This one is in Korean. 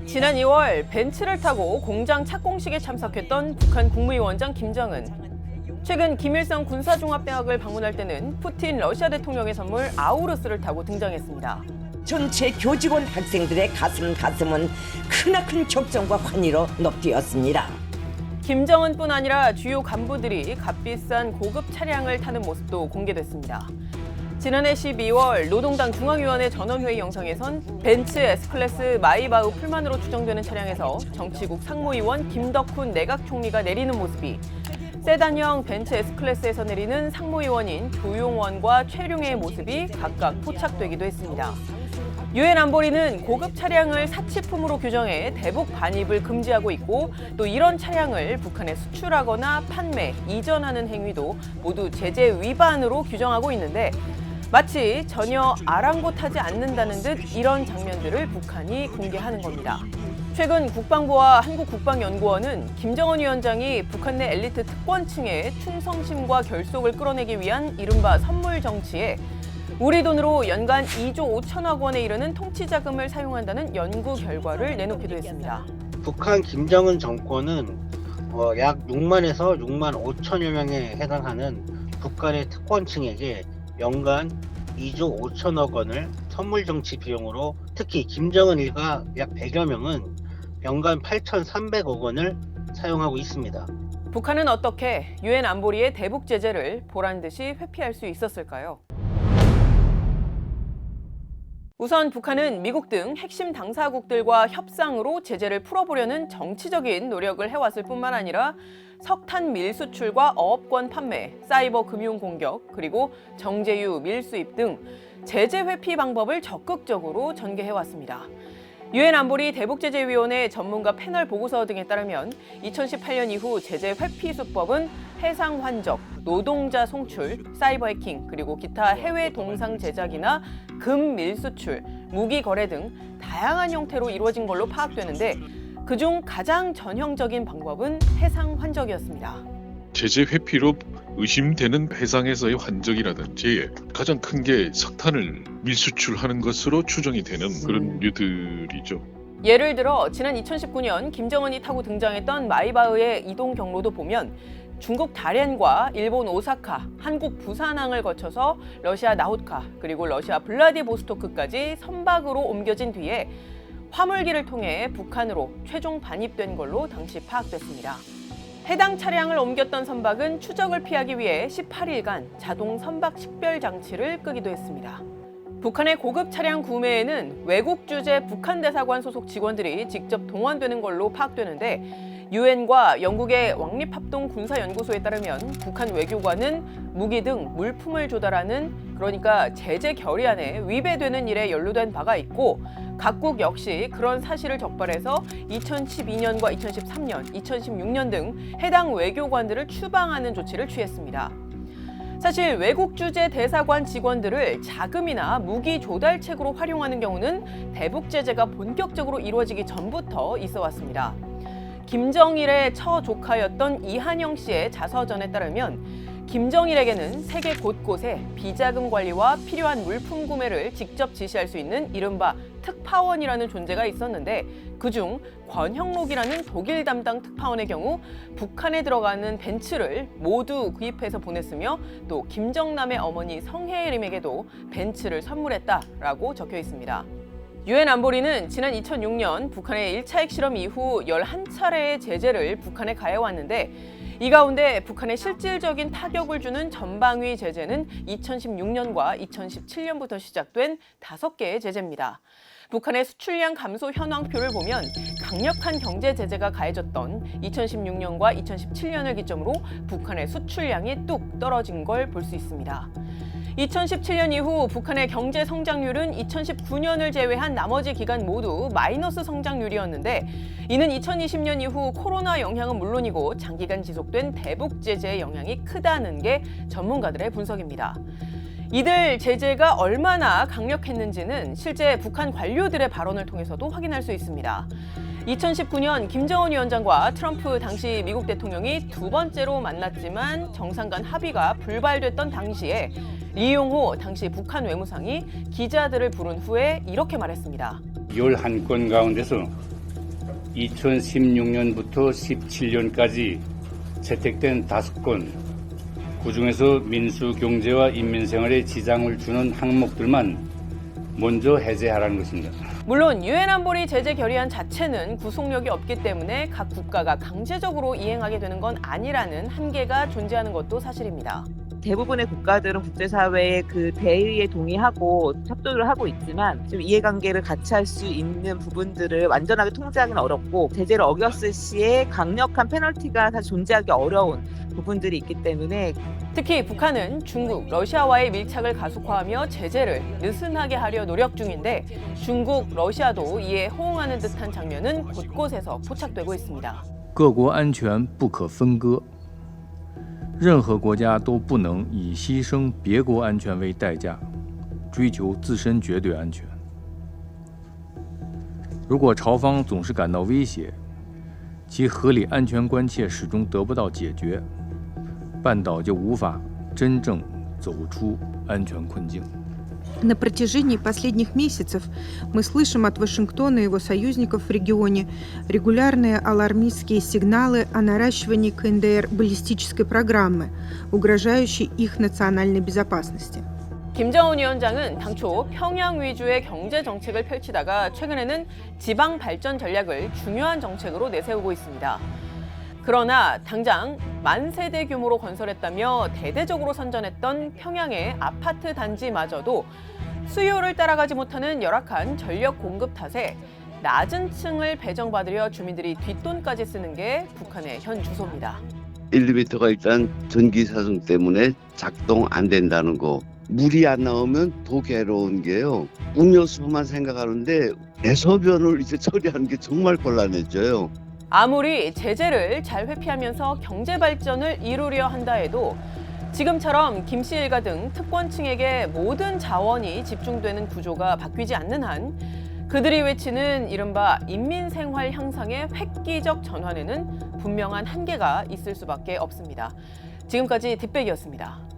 지난 2월 벤츠를 타고 공장 착공식에 참석했던 북한 국무위원장 김정은. 최근 김일성 군사종합대학을 방문할 때는 푸틴 러시아 대통령의 선물 아우루스를 타고 등장했습니다. 전체 교직원 학생들의 가슴은 크나큰 격정과 환희로 높뛰었습니다. 김정은뿐 아니라 주요 간부들이 값비싼 고급 차량을 타는 모습도 공개됐습니다. 지난해 12월 노동당 중앙위원회 전원회의 영상에선 벤츠 S클래스 마이바흐 풀만으로 추정되는 차량에서 정치국 상무위원 김덕훈 내각총리가 내리는 모습이, 세단형 벤츠 S클래스에서 내리는 상무위원인 조용원과 최룡의 모습이 각각 포착되기도 했습니다. 유엔 안보리는 고급 차량을 사치품으로 규정해 대북 반입을 금지하고 있고, 또 이런 차량을 북한에 수출하거나 판매, 이전하는 행위도 모두 제재 위반으로 규정하고 있는데, 마치 전혀 아랑곳하지 않는다는 듯 이런 장면들을 북한이 공개하는 겁니다. 최근 국방부와 한국국방연구원은 김정은 위원장이 북한 내 엘리트 특권층의 충성심과 결속을 끌어내기 위한 이른바 선물 정치에 우리 돈으로 연간 2조 5천억 원에 이르는 통치 자금을 사용한다는 연구 결과를 내놓기도 했습니다. 북한 김정은 정권은 약 6만에서 6만 5천여 명에 해당하는 북한의 특권층에게 연간 2조 5천억 원을 선물 정치 비용으로, 특히 김정은 일가 약 100여 명은 연간 8,300억 원을 사용하고 있습니다. 북한은 어떻게 유엔 안보리의 대북 제재를 보란 듯이 회피할 수 있었을까요? 우선 북한은 미국 등 핵심 당사국들과 협상으로 제재를 풀어보려는 정치적인 노력을 해왔을 뿐만 아니라 석탄 밀 수출과 어업권 판매, 사이버 금융 공격, 그리고 정제유 밀 수입 등 제재 회피 방법을 적극적으로 전개해왔습니다. 유엔 안보리 대북제재위원회 전문가 패널 보고서 등에 따르면 2018년 이후 제재 회피 수법은 해상 환적, 노동자 송출, 사이버 해킹, 그리고 기타 해외 동상 제작이나 금 밀수출, 무기 거래 등 다양한 형태로 이루어진 걸로 파악되는데, 그중 가장 전형적인 방법은 해상 환적이었습니다. 제재 회피로 의심되는 해상에서의 환적이라든지 가장 큰 게 석탄을 밀수출하는 것으로 추정이 되는 그런 류들이죠. 예를 들어 지난 2019년 김정은이 타고 등장했던 마이바흐의 이동 경로도 보면 중국 다롄과 일본 오사카, 한국 부산항을 거쳐서 러시아 나호tka, 그리고 러시아 블라디보스토크까지 선박으로 옮겨진 뒤에 화물기를 통해 북한으로 최종 반입된 걸로 당시 파악됐습니다. 해당 차량을 옮겼던 선박은 추적을 피하기 위해 18일간 자동 선박 식별 장치를 끄기도 했습니다. 북한의 고급 차량 구매에는 외국 주재 북한 대사관 소속 직원들이 직접 동원되는 걸로 파악되는데, 유엔과 영국의 왕립합동 군사연구소에 따르면 북한 외교관은 무기 등 물품을 조달하는, 그러니까 제재 결의안에 위배되는 일에 연루된 바가 있고, 각국 역시 그런 사실을 적발해서 2012년과 2013년, 2016년 등 해당 외교관들을 추방하는 조치를 취했습니다. 사실 외국 주재 대사관 직원들을 자금이나 무기 조달책으로 활용하는 경우는 대북 제재가 본격적으로 이루어지기 전부터 있어 왔습니다. 김정일의 처조카였던 이한영 씨의 자서전에 따르면 김정일에게는 세계 곳곳에 비자금 관리와 필요한 물품 구매를 직접 지시할 수 있는 이른바 특파원이라는 존재가 있었는데, 그중 권형록이라는 독일 담당 특파원의 경우 북한에 들어가는 벤츠를 모두 구입해서 보냈으며, 또 김정남의 어머니 성혜림에게도 벤츠를 선물했다라고 적혀 있습니다. 유엔 안보리는 지난 2006년 북한의 1차 핵실험 이후 11차례의 제재를 북한에 가해왔는데, 이 가운데 북한에 실질적인 타격을 주는 전방위 제재는 2016년과 2017년부터 시작된 5개의 제재입니다. 북한의 수출량 감소 현황표를 보면 강력한 경제 제재가 가해졌던 2016년과 2017년을 기점으로 북한의 수출량이 뚝 떨어진 걸 볼 수 있습니다. 2017년 이후 북한의 경제 성장률은 2019년을 제외한 나머지 기간 모두 마이너스 성장률이었는데, 이는 2020년 이후 코로나 영향은 물론이고 장기간 지속된 대북 제재의 영향이 크다는 게 전문가들의 분석입니다. 이들 제재가 얼마나 강력했는지는 실제 북한 관료들의 발언을 통해서도 확인할 수 있습니다. 2019년 김정은 위원장과 트럼프 당시 미국 대통령이 두 번째로 만났지만 정상 간 합의가 불발됐던 당시에 리용호 당시 북한 외무상이 기자들을 부른 후에 이렇게 말했습니다. 11건 가운데서 2016년부터 17년까지 채택된 5건, 그중에서 민수 경제와 인민생활에 지장을 주는 항목들만 먼저 해제하라는 것입니다. 물론 유엔 안보리 제재 결의안 자체는 구속력이 없기 때문에 각 국가가 강제적으로 이행하게 되는 건 아니라는 한계가 존재하는 것도 사실입니다. 대부분의 국가들은 국제사회의 그 대의에 동의하고 협조를 하고 있지만 좀 이해관계를 같이 할 수 있는 부분들을 완전하게 통제하기는 어렵고 제재를 어겼을 시에 강력한 페널티가 사실 존재하기 어려운 부분들이 있기 때문에 특히 북한은 중국, 러시아와의 밀착을 가속화하며 제재를 느슨하게 하려 노력 중인데 중국, 러시아도 이에 호응하는 듯한 장면은 곳곳에서 포착되고 있습니다. 各国安全不可分割，任何国家都不能以牺牲别国安全为代价，追求自身绝对安全。如果朝方总是感到威胁，其合理安全关切始终得不到解决，半岛就无法真正走出安全困境。 На протяжении последних месяцев мы слышим от Вашингтона и его союзников в регионе регулярные алармистские сигналы о наращивании КНДР баллистической программы, угрожающей их национальной безопасности. 김정은 위원장은 당초 평양 위주의 경제 정책을 펼치다가 최근에는 지방 발전 전략을 중요한 정책으로 내세우고 있습니다. 그러나 당장 만세대 규모로 건설했다며 대대적으로 선전했던 평양의 아파트 단지마저도 수요를 따라가지 못하는 열악한 전력 공급 탓에 낮은 층을 배정받으려 주민들이 뒷돈까지 쓰는 게 북한의 현 주소입니다. 엘리베이터가 일단 전기 사정 때문에 작동 안 된다는 거. 물이 안 나오면 더 괴로운 게요. 음료수만 생각하는데 대소변을 이제 처리하는 게 정말 곤란해져요. 아무리 제재를 잘 회피하면서 경제 발전을 이루려 한다 해도 지금처럼 김씨 일가 등 특권층에게 모든 자원이 집중되는 구조가 바뀌지 않는 한 그들이 외치는 이른바 인민생활 향상의 획기적 전환에는 분명한 한계가 있을 수밖에 없습니다. 지금까지 뒷백이었습니다.